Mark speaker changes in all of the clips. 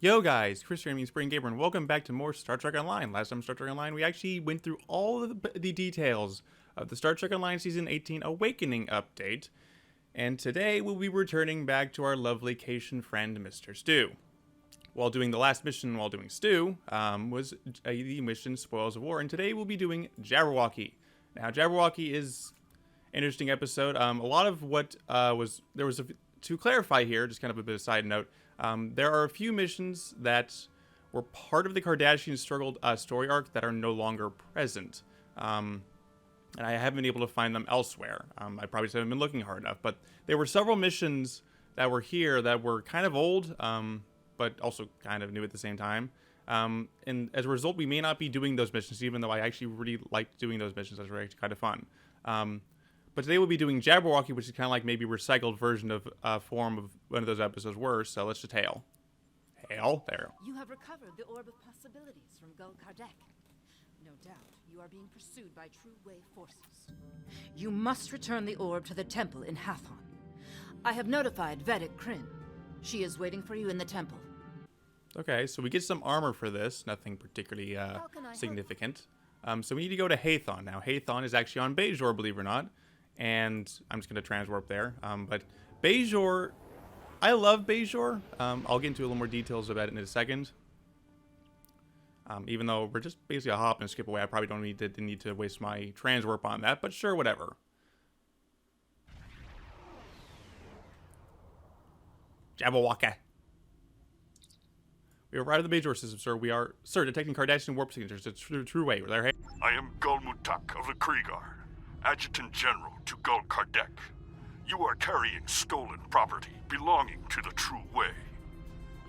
Speaker 1: Yo guys, Chris here, Spring Gamer, and welcome back to more Star Trek Online. Last time Star Trek Online, we actually went through all of the details of the Star Trek Online Season 18 Awakening update, and today we'll be returning back to our lovely Cation friend, Mr. Stew. While doing the last mission while doing Stew, was the mission Spoils of War, and today we'll be doing Jabberwocky. Now, Jabberwocky is an interesting episode. A lot of what to clarify here, just kind of a bit of side note, there are a few missions that were part of the Kardashian struggle story arc that are no longer present. And I haven't been able to find them elsewhere. I probably just haven't been looking hard enough. But there were several missions that were here that were kind of old, but also kind of new at the same time. And as a result, we may not be doing those missions, even though I actually really liked doing those missions. Those were actually kind of fun. But today we'll be doing Jabberwocky, which is kind of like maybe a recycled version of form of one of those episodes were. So let's just hail. Hail? There.
Speaker 2: You have recovered the Orb of Possibilities from Gul Kardec. No doubt you are being pursued by True Way forces. You must return the orb to the temple in Hathon. I have notified Vedic Kryn. She is waiting for you in the temple.
Speaker 1: Okay, so we get some armor for this. Nothing particularly significant. So we need to go to Hathon. Now, Hathon is actually on Bajor, believe it or not. And I'm just going to transwarp there. But Bajor, I love Bajor. I'll get into a little more details about it in a second. Even though we're just basically a hop and skip away, I probably don't need to waste my transwarp on that. But sure, whatever. Jabberwocky. We arrived at the Bajor system, sir. We are, sir, detecting Kardashian warp signatures. It's true way. We're there. Hey.
Speaker 3: I am Gulmutak of the Kriegar, Adjutant General to Gul Kardec. You are carrying stolen property belonging to the True Way.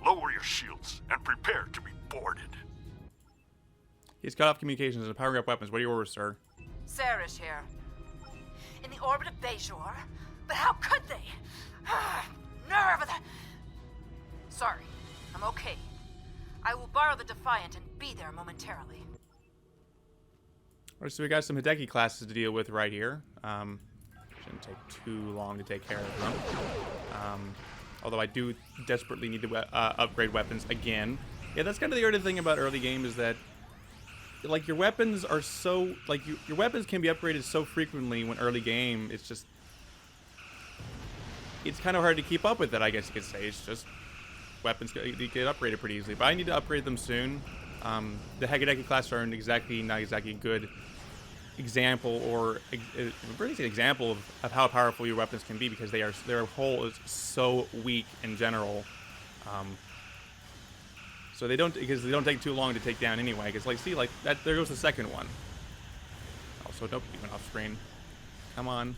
Speaker 3: Lower your shields and prepare to be boarded.
Speaker 1: He's cut off communications and powering up weapons. What are your orders, sir?
Speaker 2: Sarish here. In the orbit of Bajor? But how could they? Nerve of the... Sorry, I'm okay. I will borrow the Defiant and be there momentarily.
Speaker 1: Alright, so we got some Hideki classes to deal with right here. Shouldn't take too long to take care of them. Although I do desperately need to upgrade weapons again. Yeah, that's kind of the other thing about early game is that, like, your weapons are so, like, your weapons can be upgraded so frequently when early game. It's just, it's kind of hard to keep up with it, I guess you could say. It's just weapons get upgraded pretty easily, but I need to upgrade them soon. The Hideki classes are not exactly a good example or really an example of how powerful your weapons can be, because their hull is so weak in general. So they don't take too long to take down anyway. Because like, see, like that, there goes the second one. Also, nope, he went off screen. Come on,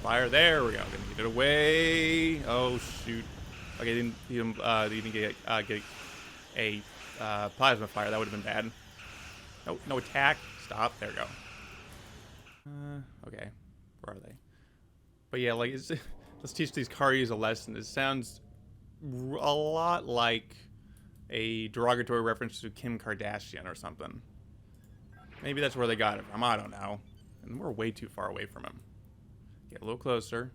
Speaker 1: fire! There we go. Gonna get it away. Oh shoot. Okay, didn't get a plasma fire. That would have been bad. No attack. Stop. There we go. Okay, where are they? But yeah, like, let's teach these Karis a lesson. It sounds a lot like a derogatory reference to Kim Kardashian or something. Maybe that's where they got it from. I don't know. And we're way too far away from him. Get a little closer.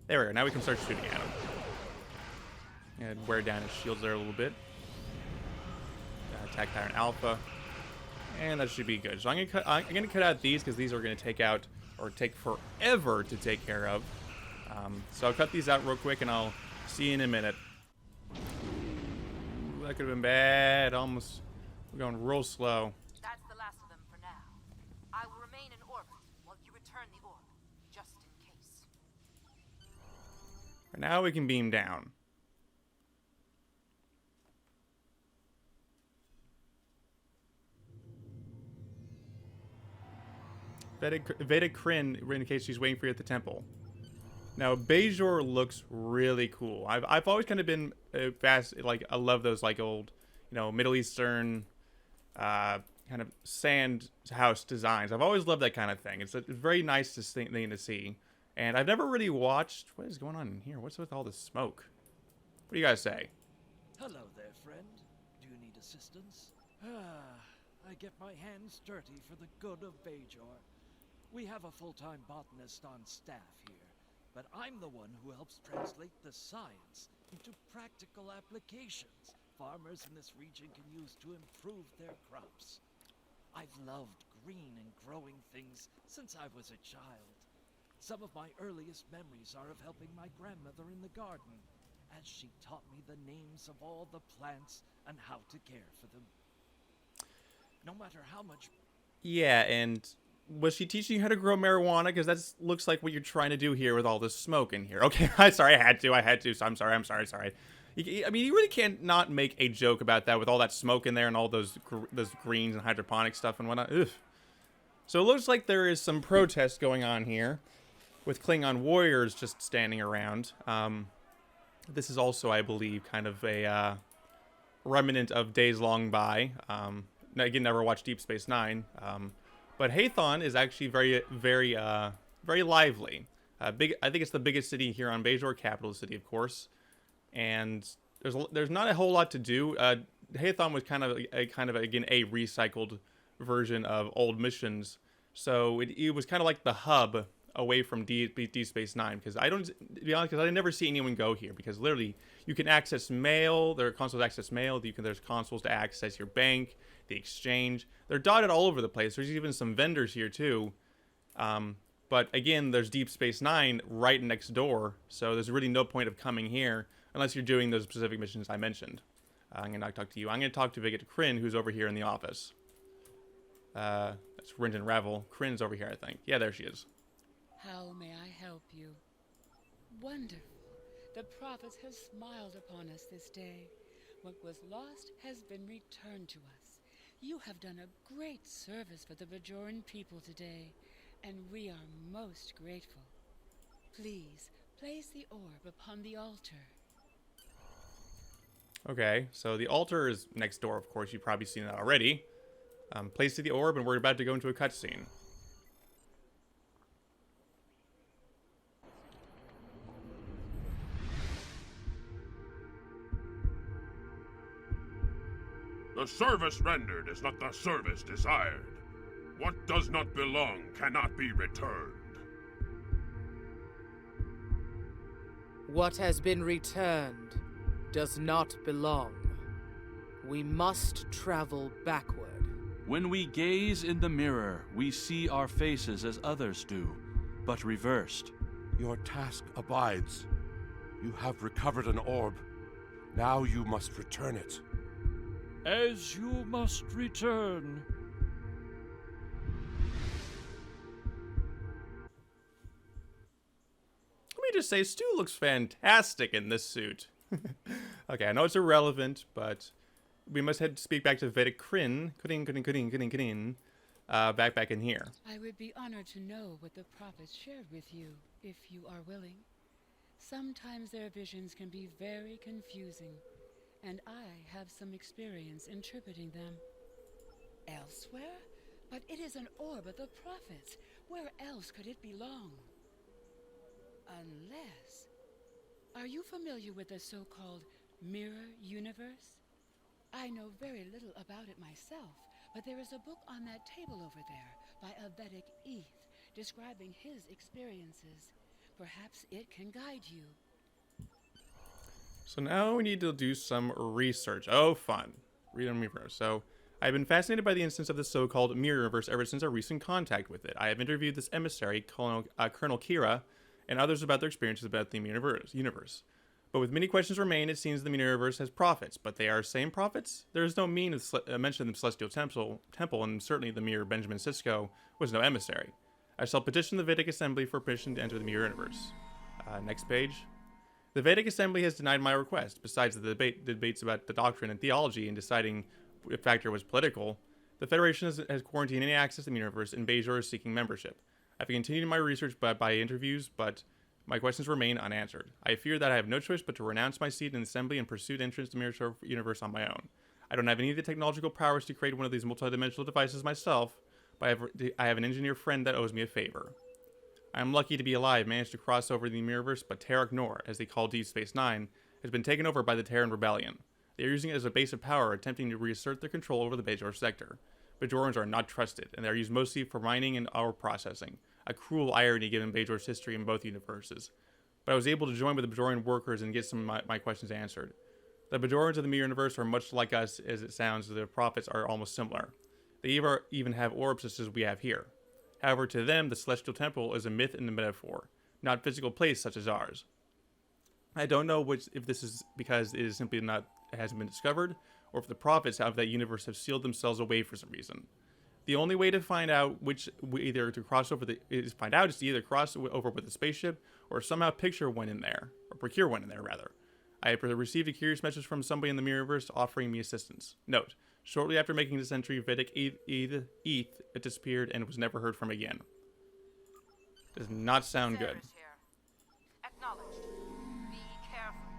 Speaker 1: There we go. Now we can start shooting at him. And wear down his shields there a little bit. Attack pattern alpha. And that should be good. So I'm gonna cut out these because these are gonna take forever to take care of. So I'll cut these out real quick and I'll see you in a minute. Ooh, that could have been bad. Almost. We're going real slow.
Speaker 2: That's the last of them for now. I will remain in orbit while you return the orb, just in case.
Speaker 1: For now we can beam down. Vedic Kryn indicates she's waiting for you at the temple. Now, Bajor looks really cool. I've always kind of been like, I love those, like, old, Middle Eastern kind of sand house designs. I've always loved that kind of thing. It's a very nice thing to see. And I've never really watched... What is going on in here? What's with all this smoke? What do you guys say?
Speaker 4: Hello there, friend. Do you need assistance? I get my hands dirty for the good of Bajor. We have a full-time botanist on staff here, but I'm the one who helps translate the science into practical applications farmers in this region can use to improve their crops. I've loved green and growing things since I was a child. Some of my earliest memories are of helping my grandmother in the garden, as she taught me the names of all the plants and how to care for them. No matter how much...
Speaker 1: Yeah, and was she teaching you how to grow marijuana? Because that looks like what you're trying to do here with all this smoke in here. Okay, I'm sorry, I had to. So I'm sorry. I mean, you really can't not make a joke about that with all that smoke in there and all those greens and hydroponic stuff and whatnot. Ugh. So it looks like there is some protest going on here with Klingon warriors just standing around. This is also, I believe, kind of a remnant of Days Long By. Again, never watched Deep Space Nine. But Hathon is actually very lively. I think it's the biggest city here on Bajor, capital city, of course. And there's not a whole lot to do. Hathon was kind of again a recycled version of old missions, so it was kind of like the hub away from Deep Space Nine. Because to be honest, I never see anyone go here, because literally you can access mail. There are consoles to access mail. There's consoles to access your bank, the exchange. They're dotted all over the place. There's even some vendors here too. But again, there's Deep Space Nine right next door, so there's really no point of coming here unless you're doing those specific missions I mentioned. I'm going to talk to you. I'm going to talk to Vigit Kryn, who's over here in the office. That's Rinton Ravel. Kryn's over here, I think. Yeah, there she is.
Speaker 5: How may I help you? Wonderful. The prophets have smiled upon us this day. What was lost has been returned to us. You have done a great service for the Bajoran people today, and we are most grateful. Please, place the orb upon the altar.
Speaker 1: Okay, so the altar is next door, of course. You've probably seen that already. Place the orb, and we're about to go into a cutscene.
Speaker 3: The service rendered is not the service desired. What does not belong cannot be returned.
Speaker 6: What has been returned does not belong. We must travel backward.
Speaker 7: When we gaze in the mirror, we see our faces as others do, but reversed.
Speaker 8: Your task abides. You have recovered an orb. Now you must return it.
Speaker 4: As you must return.
Speaker 1: Let me just say, Stu looks fantastic in this suit. Okay, I know it's irrelevant, but we must speak back to Vedic Kryn. Back in here.
Speaker 5: I would be honored to know what the prophets shared with you, if you are willing. Sometimes their visions can be very confusing, and I have some experience interpreting them. Elsewhere? But it is an orb of the prophets. Where else could it belong? Unless... Are you familiar with the so-called mirror universe? I know very little about it myself, but there is a book on that table over there by a Vedic Eth describing his experiences. Perhaps it can guide you.
Speaker 1: So now we need to do some research. Oh, fun. Read on Mirror. So I've been fascinated by the instance of the so-called Mirror Universe ever since our recent contact with it. I have interviewed this emissary, Colonel Kira, and others about their experiences about the universe. But with many questions remain, it seems the Mirror Universe has prophets, but they are same prophets? There is no mention of the Celestial Temple, and certainly the Mirror Benjamin Sisko was no emissary. I shall petition the Vedic Assembly for permission to enter the Mirror Universe. Next page. The Vedic Assembly has denied my request. Besides the debates about the doctrine and theology and deciding if factor was political, the Federation has quarantined any access to the universe, and Bajor is seeking membership. I've continued my research by interviews, but my questions remain unanswered. I fear that I have no choice but to renounce my seat in the Assembly and pursue entrance to the Mirror Universe on my own. I don't have any of the technological powers to create one of these multidimensional devices myself, but I have an engineer friend that owes me a favor. I am lucky to be alive, managed to cross over the Mirrorverse, but Terrak Nor, as they call Deep Space Nine, has been taken over by the Terran Rebellion. They are using it as a base of power, attempting to reassert their control over the Bajor sector. Bajorans are not trusted, and they are used mostly for mining and ore processing. A cruel irony given Bajor's history in both universes. but I was able to join with the Bajorian workers and get some of my questions answered. The Bajorians of the Mirror Universe are much like us as it sounds. The prophets are almost similar. They even have orbs such as we have here. However, to them, the Celestial Temple is a myth and a metaphor, not a physical place such as ours. I don't know if this is because it is simply it hasn't been discovered, or if the prophets of that universe have sealed themselves away for some reason. The only way to find out is to either cross over with a spaceship, or somehow procure one in there, rather. I have received a curious message from somebody in the Mirrorverse offering me assistance. Note: shortly after making this entry, Vedic Eth disappeared and was never heard from again. Does not sound good.
Speaker 2: Acknowledged. Be careful.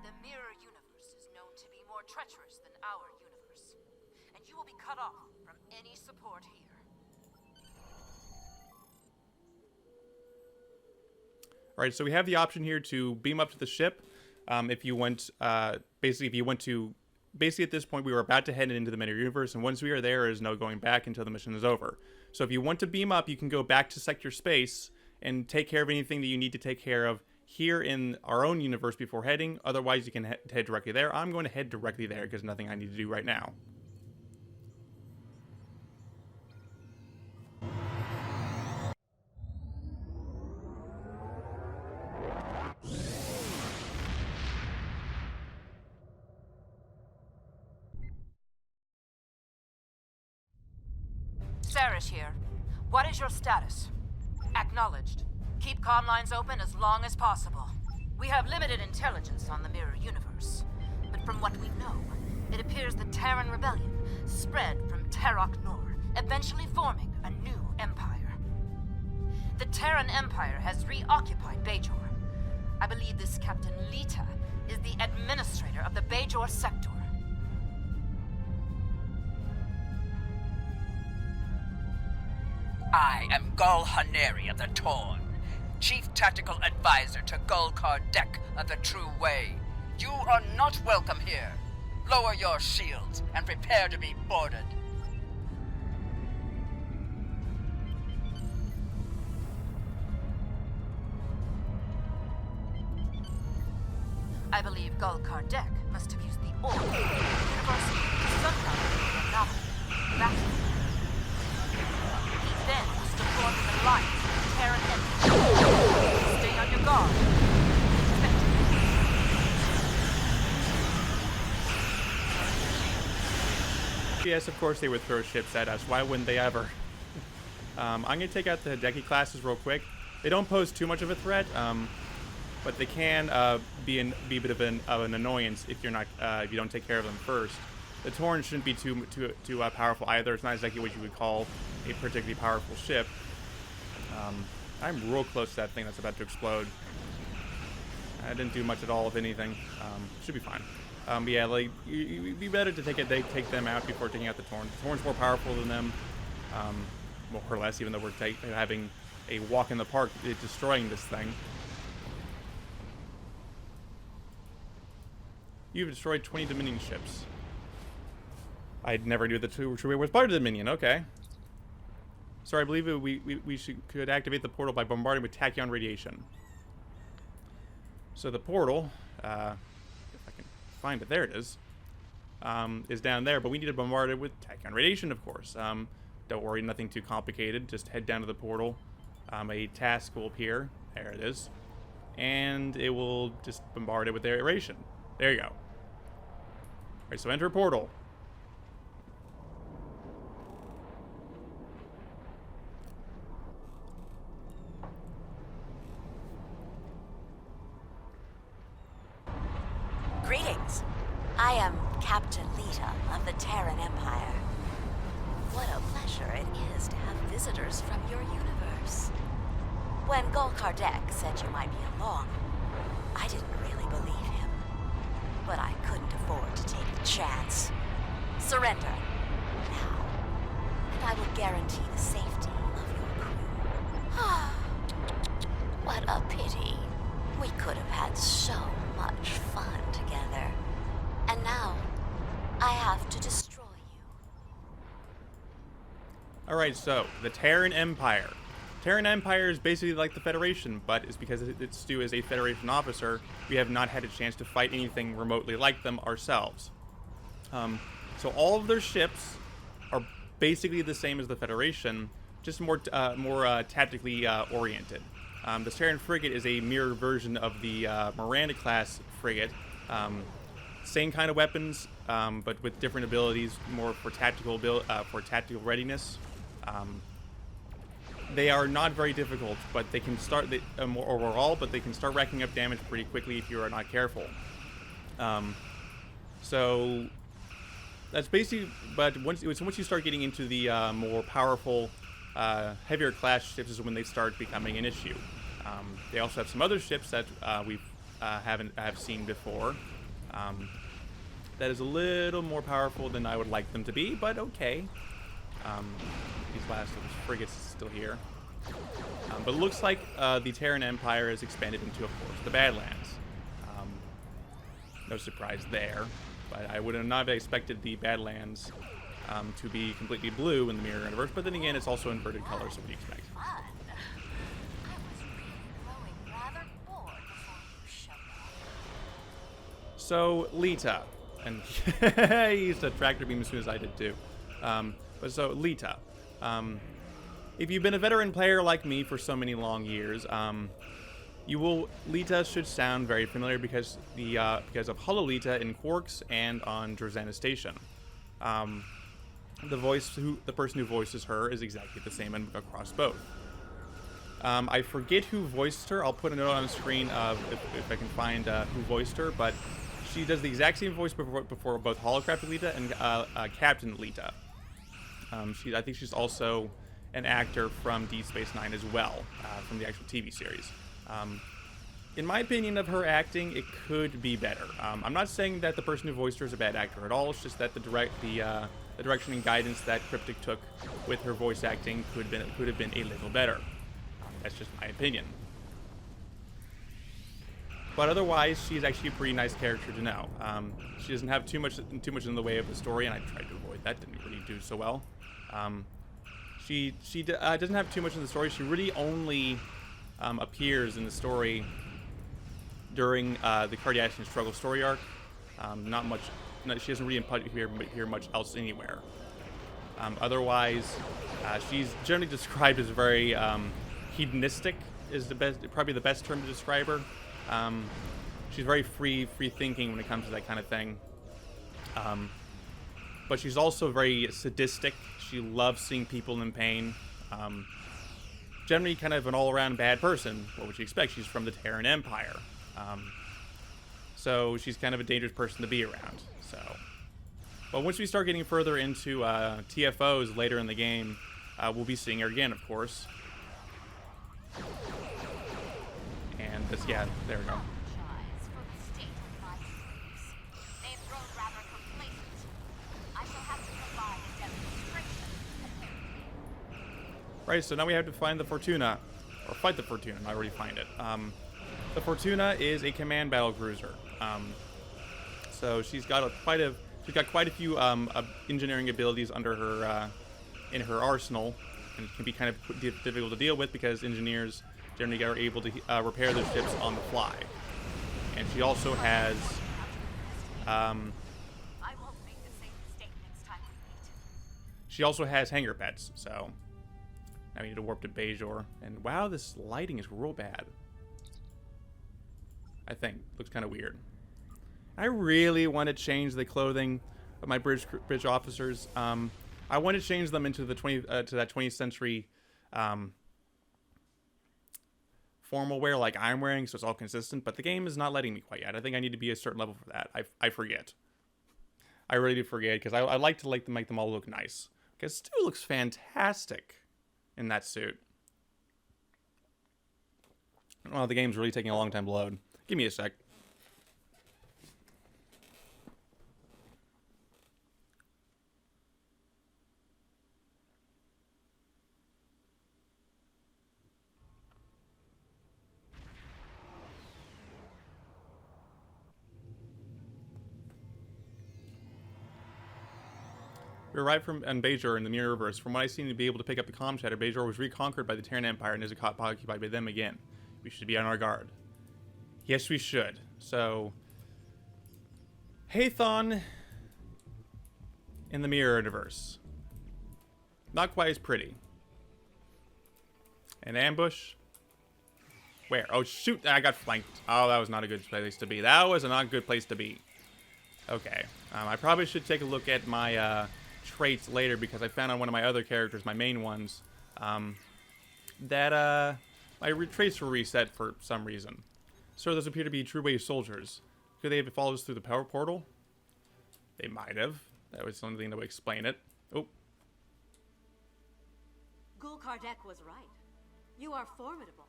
Speaker 2: The Mirror Universe is known to be more treacherous than our universe, and you will be cut off from any support here.
Speaker 1: Alright, so we have the option here to beam up to the ship. If you want, basically at this point we were about to head into the Mirror Universe, and once we are there is no going back until the mission is over. So if you want to beam up, you can go back to Sector Space and take care of anything that you need to take care of here in our own universe before heading. Otherwise, you can head directly there. I'm going to head directly there because nothing I need to do right now.
Speaker 2: Sarish here. What is your status? Acknowledged. Keep comm lines open as long as possible. We have limited intelligence on the Mirror Universe, but from what we know, it appears the Terran Rebellion spread from Terok Nor, eventually forming a new empire. The Terran Empire has reoccupied Bajor. I believe this Captain Lita is the administrator of the Bajor sector.
Speaker 9: I am Gul Haneri of the Torn, Chief Tactical Advisor to Gul Kardec of the True Way. You are not welcome here. Lower your shields and prepare to be boarded.
Speaker 2: I believe Gul Kardec must have used the orb of the universe to sunlight the anomaly. That's then was to form an alliance with the Terran Empire. Stay on your guard.
Speaker 1: Yes, of course they would throw ships at us. Why wouldn't they ever? I'm going to take out the Hideki classes real quick. They don't pose too much of a threat, but they can be a bit of an annoyance if you're not if you don't take care of them first. The Torn shouldn't be too powerful either. It's not exactly what you would call a particularly powerful ship. I'm real close to that thing that's about to explode. I didn't do much at all, if anything. Should be fine. But yeah, like it'd be better to take them out before taking out the Torn. The Torn's more powerful than them, more or less. Even though we're having a walk in the park, destroying this thing. You've destroyed 20 Dominion ships. I never knew the True Way was part of the Dominion. Okay. So I believe we could activate the portal by bombarding with tachyon radiation. So the portal, if I can find it, there it is down there. But we need to bombard it with tachyon radiation, of course. Don't worry, nothing too complicated. Just head down to the portal. A task will appear. There it is. And it will just bombard it with radiation. There you go. Alright, so enter a portal.
Speaker 10: Greetings. I am Captain Lita of the Terran Empire. What a pleasure it is to have visitors from your universe. When Gul Kardec said you might be along, I didn't really believe him. But I couldn't afford to take the chance. Surrender now, and I will guarantee the safety of your crew. What a pity. We could have had so much fun together. And now, I have to destroy you.
Speaker 1: Alright, so, the Terran Empire. Terran Empire is basically like the Federation, but it's because Stu is a Federation officer, we have not had a chance to fight anything remotely like them ourselves. So all of their ships are basically the same as the Federation, just more tactically oriented. The Terran frigate is a mirror version of the Miranda-class frigate. Same kind of weapons, but with different abilities, more for tactical readiness. They are not very difficult, but they can start more overall. But they can start racking up damage pretty quickly if you are not careful. So that's basically. But once you start getting into the more powerful, heavier class ships is when they start becoming an issue. They also have some other ships that we have seen before. That is a little more powerful than I would like them to be, but okay. These last of the frigates is still here. But it looks like the Terran Empire has expanded into, of course, the Badlands. No surprise there, but I would have not expected the Badlands to be completely blue in the Mirror Universe, but then again, it's also inverted colors, so what do you expect? So, Lita. And he used a tractor beam as soon as I did too. But so, Lita. If you've been a veteran player like me for so many long years, Lita should sound very familiar because of Hololita in Quarks and on Drazana Station. The person who voices her is exactly the same across both. I forget who voiced her. I'll put a note on the screen if I can find who voiced her, but she does the exact same voice before both Holocraft Lita and Captain Lita. I think she's also an actor from Deep Space Nine as well, from the actual TV series. In my opinion of her acting, it could be better. I'm not saying that the person who voiced her is a bad actor at all. It's just that the direction and guidance that Cryptic took with her voice acting could have been a little better. That's just my opinion. But otherwise, she's actually a pretty nice character to know. She doesn't have too much in the way of the story, and I tried to avoid that. Didn't really do so well. She doesn't have too much in the story. She really only appears in the story during the Cardassian struggle story arc. Not much. She doesn't really appear much else anywhere. Otherwise, she's generally described as very hedonistic. Is probably the best term to describe her. She's very free thinking when it comes to that kind of thing. But she's also very sadistic. She loves seeing people in pain. Generally kind of an all-around bad person. What would you expect? She's from the Terran Empire. So she's kind of a dangerous person to be around. But once we start getting further into TFOs later in the game, we'll be seeing her again, of course. And this, yeah, there we go. Right, so now we have to find the Fortuna, or fight the Fortuna. I already find it. The Fortuna is a command battle cruiser. So she's got quite a few engineering abilities under her in her arsenal, and it can be kind of difficult to deal with because engineers generally are able to repair their ships on the fly. And she also has hangar pets. So now we need to warp to Bajor. And wow, this lighting is real bad. I think looks kind of weird. I really want to change the clothing of my bridge officers. I want to change them into the 20th century formal wear like I'm wearing, so it's all consistent. But the game is not letting me quite yet. I think I need to be a certain level for that. I forget. I really do forget because I like to make them all look nice. Because Stu looks fantastic in that suit. Well, the game's really taking a long time to load. Give me a sec. We arrived on Bajor in the Mirrorverse. From what I seem to be able to pick up the comm chatter, Bajor was reconquered by the Terran Empire and is occupied by them again. We should be on our guard. Yes, we should. So, Hathon in the Mirrorverse. Not quite as pretty. An ambush? Where? Oh, shoot! I got flanked. Oh, that was not a good place to be. That was a not good place to be. Okay. I probably should take a look at my traits later because I found on one of my other characters, my main ones, that my traits were reset for some reason. So those appear to be true wave soldiers. Could they have followed us through the power portal? They might have. That was something that would explain it. Oh.
Speaker 11: Gul Kardec was right. You are formidable,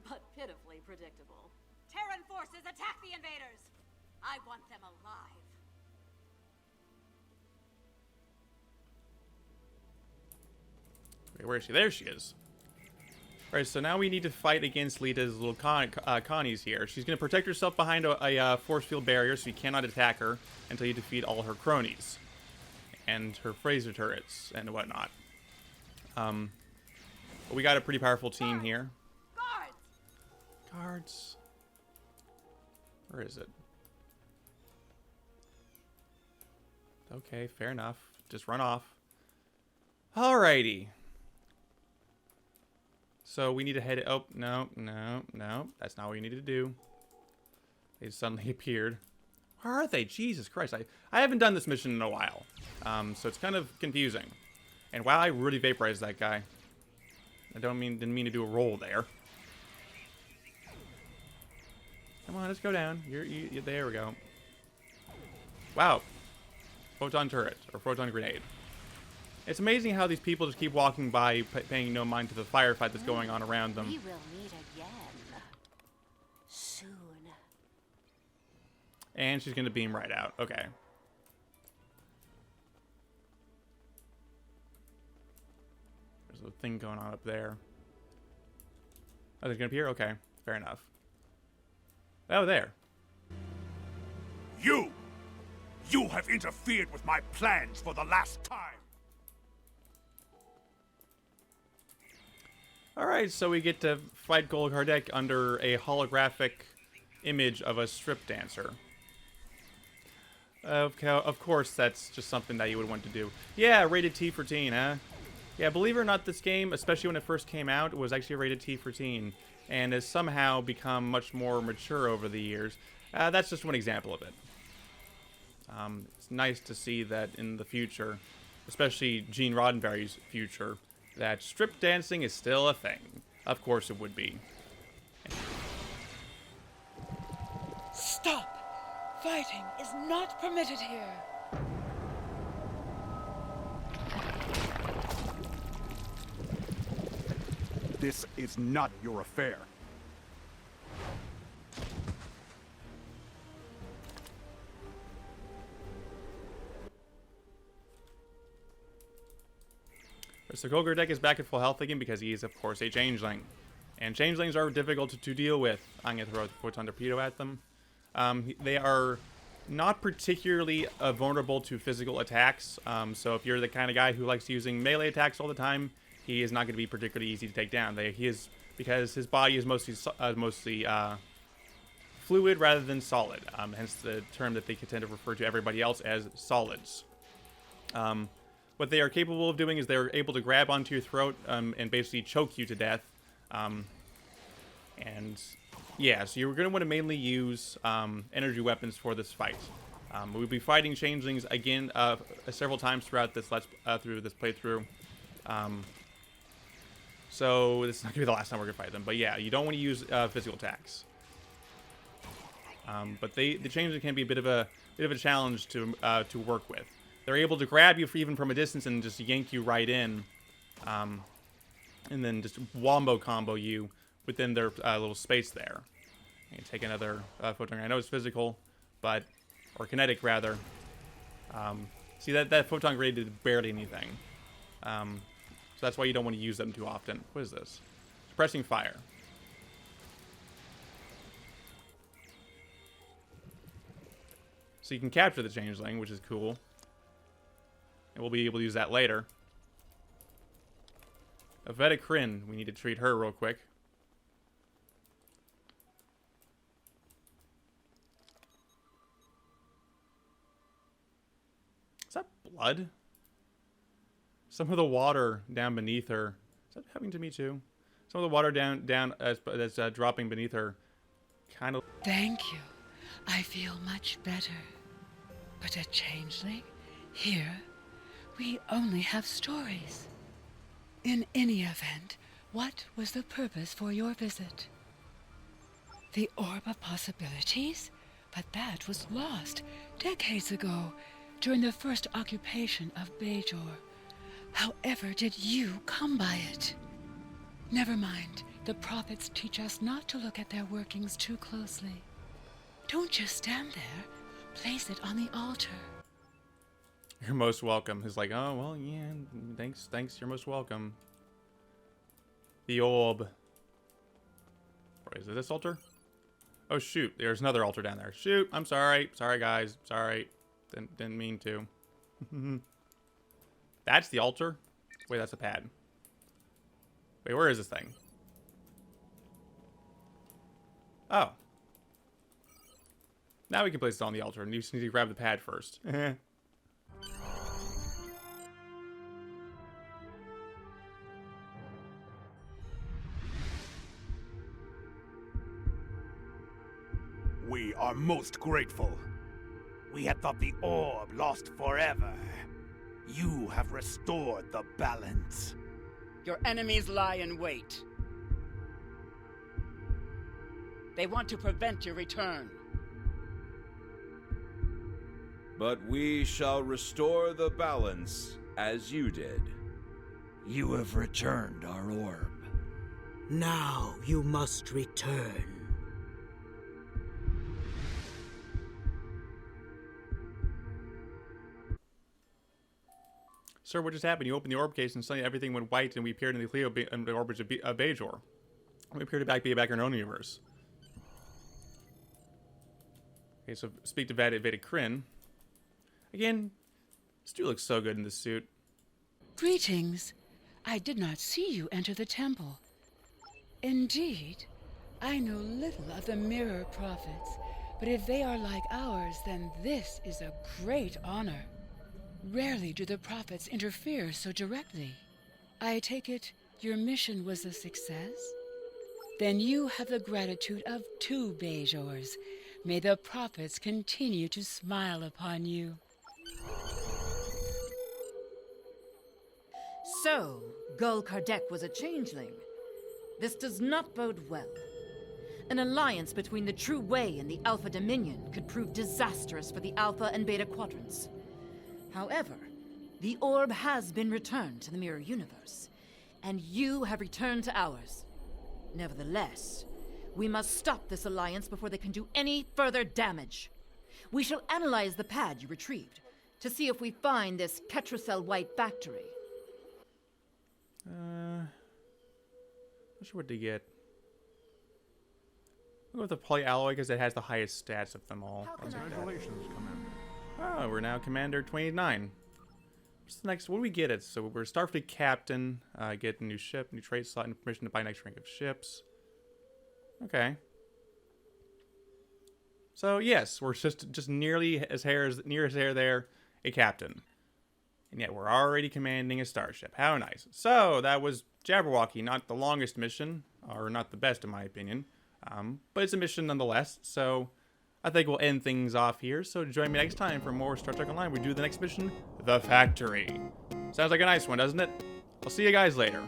Speaker 11: but pitifully predictable. Terran forces, attack the invaders! I want them alive.
Speaker 1: Wait, where is she? There she is. Alright, so now we need to fight against Lita's little Connie's here. She's going to protect herself behind a force field barrier so you cannot attack her until you defeat all her cronies. And her phaser turrets and whatnot. But we got a pretty powerful team here. Guards. Where is it? Okay, fair enough. Just run off. Alrighty. So we need to head... Oh, no. That's not what we needed to do. They suddenly appeared. Where are they? Jesus Christ. I haven't done this mission in a while. So it's kind of confusing. And wow, I really vaporized that guy. I didn't mean to do a roll there. Come on, let's go down. There we go. Wow. Photon turret, or photon grenade. It's amazing how these people just keep walking by, paying no mind to the firefight that's going on around them.
Speaker 10: We will meet again. Soon.
Speaker 1: And she's going to beam right out. Okay. There's a thing going on up there. Oh, they're going to appear? Okay. Fair enough. Oh, there.
Speaker 3: You! You have interfered with my plans for the last time!
Speaker 1: Alright, so we get to fight Gul Kardec under a holographic image of a strip dancer. Okay, of course, that's just something that you would want to do. Yeah, rated T for teen, huh? Yeah, believe it or not, this game, especially when it first came out, was actually rated T for teen, and has somehow become much more mature over the years. That's just one example of it. It's nice to see that in the future, especially Gene Roddenberry's future, that strip dancing is still a thing. Of course it would be.
Speaker 5: Stop! Fighting is not permitted here.
Speaker 3: This is not your affair.
Speaker 1: So Gul Kardec is back at full health again because he is, of course, a changeling. And changelings are difficult to deal with. I'm going to throw a photon torpedo at them. They are not particularly vulnerable to physical attacks. So if you're the kind of guy who likes using melee attacks all the time, he is not going to be particularly easy to take down. Because his body is mostly fluid rather than solid. Hence the term that they tend to refer to everybody else as solids. What they are capable of doing is they're able to grab onto your throat and basically choke you to death. And yeah, so you're going to want to mainly use energy weapons for this fight. We'll be fighting changelings again several times throughout this through this playthrough. So this is not going to be the last time we're going to fight them. But yeah, you don't want to use physical attacks. But the changelings can be a bit of a challenge to work with. They're able to grab you even from a distance and just yank you right in, and then just wombo combo you within their little space there. And take another photon. I know it's physical, or kinetic rather. See that photon grenade did barely anything. So that's why you don't want to use them too often. What is this? Suppressing fire. So you can capture the changeling, which is cool. And we'll be able to use that later. Aveta Kryn. We need to treat her real quick. Is that blood? Some of the water down beneath her. Is that happening to me too? Some of the water that's dropping beneath her. Kind of.
Speaker 5: Thank you. I feel much better. But a changeling? Here, we only have stories. In any event, what was the purpose for your visit? The Orb of Possibilities? But that was lost decades ago, during the first occupation of Bajor. However did you come by it? Never mind. The prophets teach us not to look at their workings too closely. Don't just stand there. Place it on the altar.
Speaker 1: You're most welcome. He's like, oh, well, yeah, thanks, you're most welcome. The orb. Wait, is it this altar? Oh, shoot, there's another altar down there. Shoot, I'm sorry. Sorry, guys. Sorry. Didn't mean to. That's the altar? Wait, that's a pad. Wait, where is this thing? Oh. Now we can place it on the altar, and you just need to grab the pad first.
Speaker 12: We are most grateful. We had thought the orb lost forever. You have restored the balance.
Speaker 9: Your enemies lie in wait. They want to prevent your return.
Speaker 13: But we shall restore the balance as you did.
Speaker 4: You have returned our orb.
Speaker 6: Now you must return.
Speaker 1: Sir, what just happened? You opened the orb case and suddenly everything went white and we appeared in the Cleo the orbits of Bajor. We appear to be back in our own universe. Okay, so speak to Veda Kryn. Again, this dude looks so good in this suit.
Speaker 5: Greetings. I did not see you enter the temple. Indeed, I know little of the Mirror Prophets, but if they are like ours, then this is a great honor. Rarely do the prophets interfere so directly. I take it your mission was a success? Then you have the gratitude of 2 Bajors. May the prophets continue to smile upon you.
Speaker 2: So, Gul Kardec was a changeling. This does not bode well. An alliance between the True Way and the Alpha Dominion could prove disastrous for the Alpha and Beta Quadrants. However, the orb has been returned to the Mirror Universe, and you have returned to ours. Nevertheless, we must stop this alliance before they can do any further damage. We shall analyze the pad you retrieved to see if we find this Ketracel White factory.
Speaker 1: Not sure what to get. I'll go with the polyalloy because it has the highest stats of them all.
Speaker 3: Congratulations, Commander.
Speaker 1: Oh, we're now Commander 29. What's the next? What do we get? So we're Starfleet Captain. Get a new ship, new trade slot, and permission to buy next rank of ships. Okay. So yes, we're just nearly as near as hair there, a captain. And yet we're already commanding a starship. How nice. So that was Jabberwocky. Not the longest mission, or not the best in my opinion. But it's a mission nonetheless. So I think we'll end things off here. So join me next time for more Star Trek Online. We do the next mission, The Factory. Sounds like a nice one, doesn't it? I'll see you guys later.